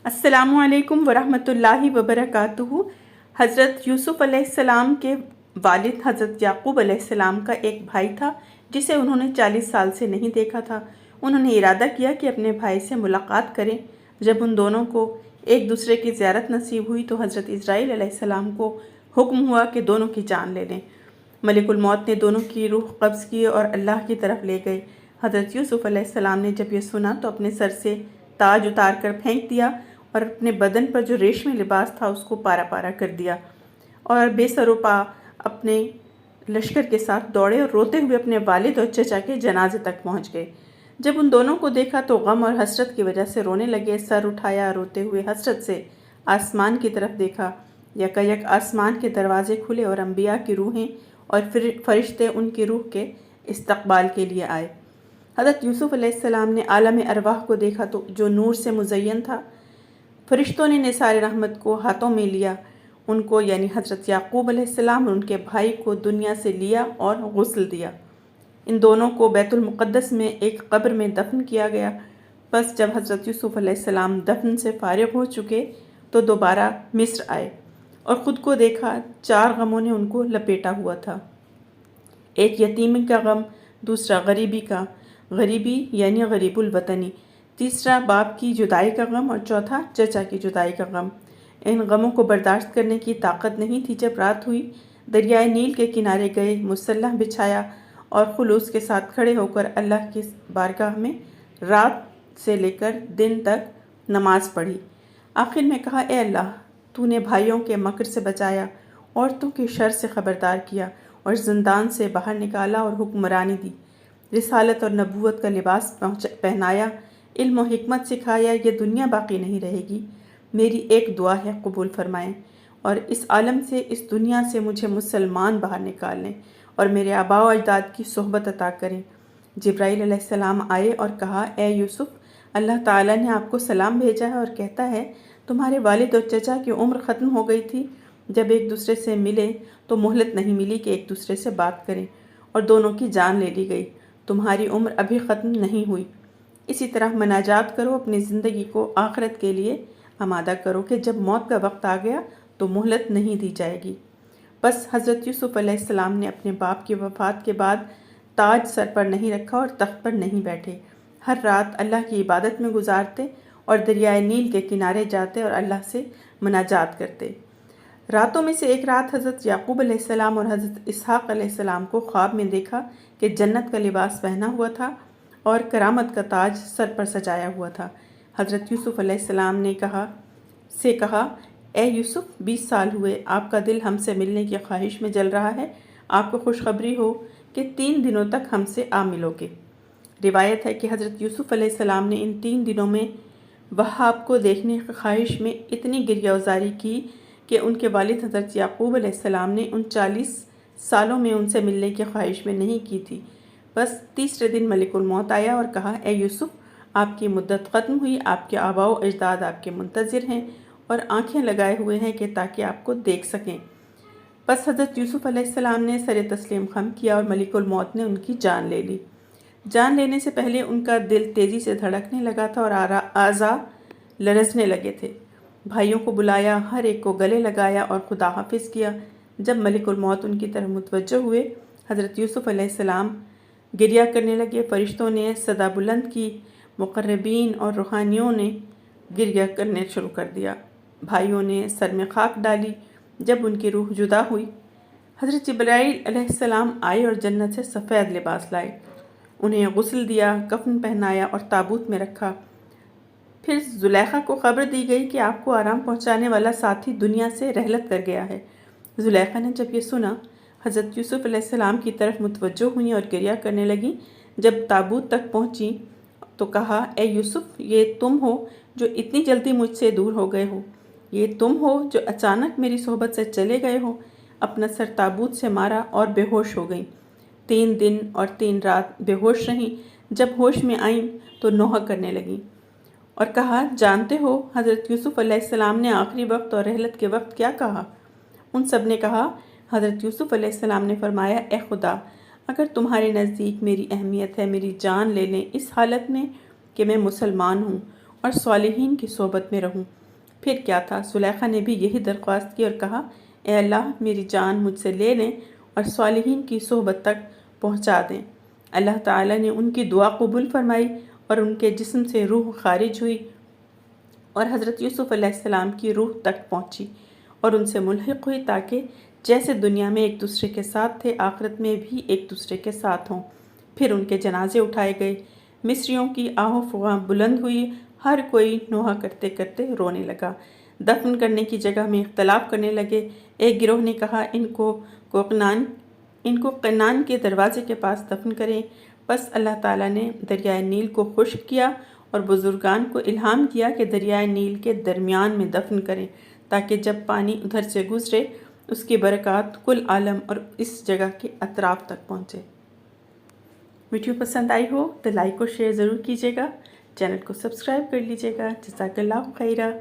अस्सलामु अलैकुम वरहमतुल्लाहि वबरकातुहू। हज़रत यूसुफ़ अलैहिस्सलाम के वालिद हज़रत याक़ूब अलैहिस्सलाम का एक भाई था जिसे उन्होंने 40 साल से नहीं देखा था। उन्होंने इरादा किया कि अपने भाई से मुलाकात करें। जब उन दोनों को एक दूसरे की ज़ियारत नसीब हुई तो हज़रत इस्राईल अलैहिस्सलाम को हुक्म हुआ कि दोनों की जान ले लें। मलिकुल मौत ने दोनों की रूह कब्ज़ की और अल्लाह की तरफ ले गए। हज़रत यूसुफ़ अलैहिस्सलाम ने जब ये सुना तो अपने सर से ताज उतार कर फेंक दिया और अपने बदन पर जो रेशमी लिबास था उसको पारा पारा कर दिया और बेसरोपा अपने लश्कर के साथ दौड़े और रोते हुए अपने वालिद और चचा के जनाजे तक पहुंच गए। जब उन दोनों को देखा तो गम और हसरत की वजह से रोने लगे। सर उठाया, रोते हुए हसरत से आसमान की तरफ देखा। यकायक आसमान के दरवाजे खुले और अंबिया की रूहें और फिर फरिश्ते उनकी रूह के इस्तकबाल के लिए आए। हज़रत यूसुफ़ अलैहिस्सलाम ने आलम अरवाह को देखा तो जो नूर से मुज़य्यन था। फरिश्तों ने निसार रहमत को हाथों में लिया। उनको यानी हज़रत याक़ूब अलैहिस्सलाम और उनके भाई को दुनिया से लिया और गुस्ल दिया। इन दोनों को बैतुल मुक़द्दस में एक कब्र में दफन किया गया। बस जब हज़रत यूसुफ़ अलैहिस्सलाम दफन से फारिग हो चुके तो दोबारा मिस्र आए और ख़ुद को देखा। 4 गमों ने उनको लपेटा हुआ था। एक यतीमी का गम, दूसरा गरीबी का, गरीबी यानी गरीबुल वतनी, तीसरा बाप की जुदाई का गम और चौथा चचा की जुदाई का गम। इन गमों को बर्दाश्त करने की ताकत नहीं थी। जब रात हुई, दरियाए नील के किनारे गए, मुसल्ला बिछाया और खुलूस के साथ खड़े होकर अल्लाह की बारगाह में रात से लेकर दिन तक नमाज पढ़ी। आखिर में कहा, ए अल्लाह, तूने भाइयों के मकर से बचाया, औरतों के शर से ख़बरदार किया और ज़िंदान से बाहर निकाला और हुक्मरानी दी, रिसालत और नबूवत का लिबास पहनाया, इल्म और हिकमत सिखाया। ये दुनिया बाकी नहीं रहेगी। मेरी एक दुआ है, कबूल फरमाएं और इस आलम से, इस दुनिया से मुझे मुसलमान बाहर निकाल लें और मेरे आबा व अजदाद की सोहबत अता करें। जिब्राईल अलैहिस्सलाम आए और कहा, ए यूसुफ, अल्लाह ताला ने आपको सलाम भेजा है और कहता है तुम्हारे वालिद और चचा की उम्र ख़त्म हो गई थी। जब एक दूसरे से मिले तो मोहलत नहीं मिली कि एक दूसरे से बात करें और दोनों की जान ले ली गई। तुम्हारी उम्र अभी ख़त्म नहीं हुई। इसी तरह मनाजात करो, अपनी ज़िंदगी को आखिरत के लिए आमादा करो कि जब मौत का वक्त आ गया तो मोहलत नहीं दी जाएगी। बस हज़रत यूसुफ़ अलैहिस्सलाम ने अपने बाप की वफ़ात के बाद ताज सर पर नहीं रखा और तख्त पर नहीं बैठे। हर रात अल्लाह की इबादत में गुजारते और दरियाए नील के किनारे जाते और अल्लाह से मनाजात करते। रातों में से एक रात हज़रत याक़ूब अलैहिस्सलाम और हज़रत इसहाक़ अलैहिस्सलाम को ख्वाब में देखा कि जन्नत का लिबास पहना हुआ था और करामत का ताज सर पर सजाया हुआ था। हज़रत यूसुफ़ अलैहिस्सलाम ने कहा, ए यूसुफ़, 20 साल हुए, आपका दिल हमसे मिलने की ख्वाहिश में जल रहा है। आपको खुशखबरी हो कि 3 दिनों तक हमसे आ मिलोगे। रिवायत है कि हज़रत यूसुफ़ अलैहिस्सलाम ने इन 3 दिनों में वहाब को देखने की ख्वाहिश में इतनी गिरियाज़ारी की कि उनके वालिद हज़रत याक़ूब अलैहिस्सलाम ने उन 40 सालों में उनसे मिलने की ख्वाहिश में नहीं की थी। बस तीसरे दिन मलिकुल मौत आया और कहा, ए यूसुफ, आपकी मुद्दत ख़त्म हुई। आपके आबा व अजदाद आपके मुंतज़िर हैं और आंखें लगाए हुए हैं कि ताकि आपको देख सकें। बस हज़रत यूसुफ़ अलैहिस्सलाम ने सर तस्लीम खम किया और मलिकुल मौत ने उनकी जान ले ली। जान लेने से पहले उनका दिल तेज़ी से धड़कने लगा था और आज़ा लरज़ने लगे थे। भाइयों को बुलाया, हर एक को गले लगाया और खुदा हाफिज़ किया। जब मलिकुल मौत उनकी तरफ मुतवज्जह हुए, हज़रत यूसुफ़ अलैहिस्सलाम गिरिया करने लगे। फ़रिश्तों ने सदा बुलंद की, मुक़र्रबीन और रूहानियों ने गिरिया करने शुरू कर दिया। भाइयों ने सर में खाक डाली। जब उनकी रूह जुदा हुई, हज़रत जिब्राईल अलैहिस्सलाम आए और जन्नत से सफ़ेद लिबास लाए। उन्हें गुस्ल दिया, कफ़न पहनाया और ताबूत में रखा। फिर ज़ुलेखा को ख़बर दी गई कि आपको आराम पहुँचाने वाला साथी दुनिया से रहलत कर गया है। ज़ुलेखा ने जब ये सुना, हज़रत यूसुफ़ अलैहिस्सलाम की तरफ मुतवज्जो हुई और गिरिया करने लगी। जब ताबूत तक पहुँची तो कहा, ए यूसुफ़, ये तुम हो जो इतनी जल्दी मुझसे दूर हो गए हो? ये तुम हो जो अचानक मेरी सोहबत से चले गए हो? अपना सर ताबूत से मारा और बेहोश हो गई। 3 दिन और 3 रात बेहोश रहीं। जब होश में आईं तो नौहा करने लगीं और कहा, जानते हो हज़रत यूसुफ़ अलैहिस्सलाम ने आखिरी वक्त और रहलत के वक्त क्या कहा? उन सब ने कहा। हज़रत यूसुफ़ अलैहिस्सलाम ने फरमाया, ए खुदा, अगर तुम्हारे नज़दीक मेरी अहमियत है, मेरी जान ले लें इस हालत में कि मैं मुसलमान हूँ اور صالحین کی صحبت میں رہوں۔ پھر کیا تھا، زلیخا نے بھی یہی درخواست کی اور کہا، اے اللہ میری جان مجھ سے لے لیں اور صالحین کی صحبت تک پہنچا دیں۔ اللہ تعالیٰ نے ان کی دعا قبول فرمائی اور ان کے جسم سے روح خارج ہوئی اور حضرت یوسف علیہ السلام کی روح تک پہنچی اور ان سے ملحق ہوئی، تاکہ جیسے دنیا میں ایک دوسرے کے ساتھ تھے آخرت میں بھی ایک دوسرے کے ساتھ ہوں۔ پھر ان کے جنازے اٹھائے گئے، مصریوں کی آہ و فغاں بلند ہوئی، ہر کوئی نوحہ کرتے کرتے رونے لگا، دفن کرنے کی جگہ میں اختلاف کرنے لگے۔ ایک گروہ نے کہا ان کو قنان کے دروازے کے پاس دفن کریں۔ بس اللہ تعالیٰ نے دریائے نیل کو خشک کیا اور بزرگان کو الہام دیا کہ دریائے نیل کے درمیان میں دفن کریں، تاکہ جب پانی ادھر سے گزرے اس کی برکات کل عالم اور اس جگہ کے اطراف تک پہنچے۔ ویڈیو پسند آئی ہو تو لائک اور شیئر ضرور کیجیے گا، چینل کو سبسکرائب کر لیجیے گا۔ جزاک اللہ خیرہ۔